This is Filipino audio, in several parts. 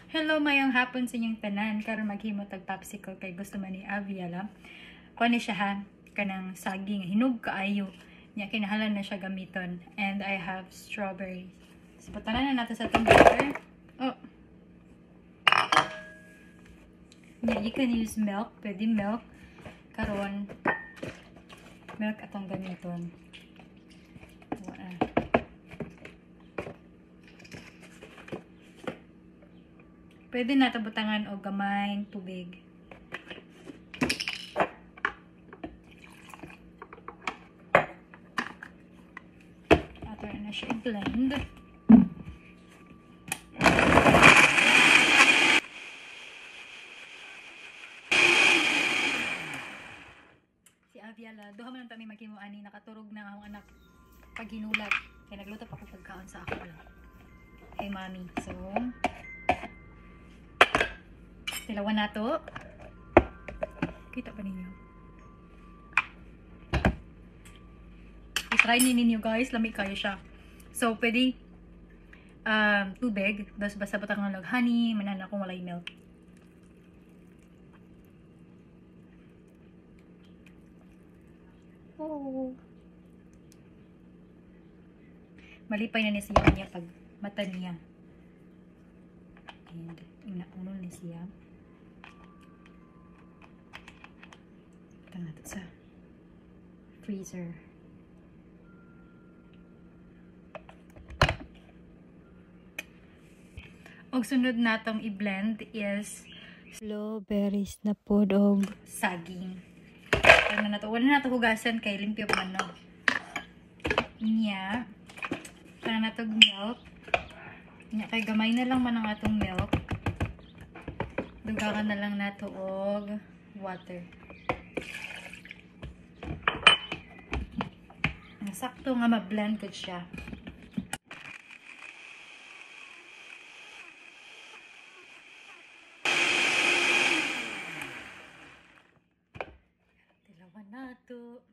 Hello, mayong hapon sa inyong tanan. Karon maghimo tag popsicle kay gusto man ni Aviala. Kuha ni siya ha, kanang saging, hinog kaayo. Nya kinahanglan na siya gamiton. And I have strawberries. So, patanan na natin sa itong butter. Oh. Yeah, you can use milk. Pwede milk. Karon, milk atong gamiton. Pwede na tabutangan o gamayng tubig. Ato na siya i-blend. Si Aviala, duha man kami maghimo ani, nakaturog na ang anak paghinulat. Kaya nagluto pa ko pagkaon sa ako lang. Kay mami. So, tilawan na to. Kita pa ninyo. I-try ninyo guys. Lamig kayo siya. So, pwede tubig. Tapos basta batang ng honey. Manana kung walay milk. Oh. Malipay na siya niya pag mata niya. And uno na siya. Ito natin sa freezer. Og sunod natong i-blend is strawberries na pod og saging. Ano na to? Wala na to hugasan kay limpyo pa no. Inya. Para na to milk. Inya kay gamay na lang man ang atong milk. Dugangan na lang nato og water. Sakto nga ma-blend ko siya. Tilawan nato.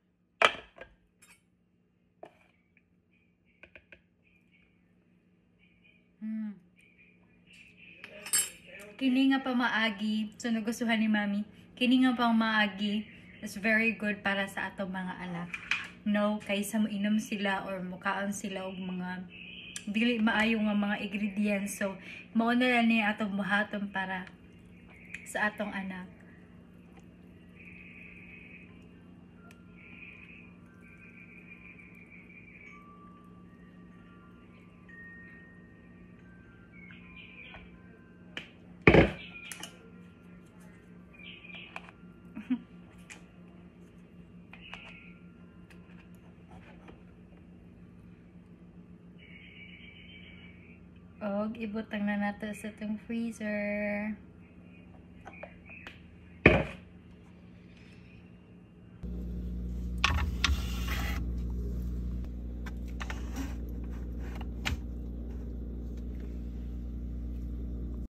Kini nga pa maagi, so nagustuhan ni mami. Kini nga pang maagi is very good para sa atong mga anak. No, kaysa mo inom sila or mukaon sila og mga dili maayo nga mga ingredients. So, mao na lang ni atong buhaton para sa atong anak. Og ibutang na nato sa itong freezer.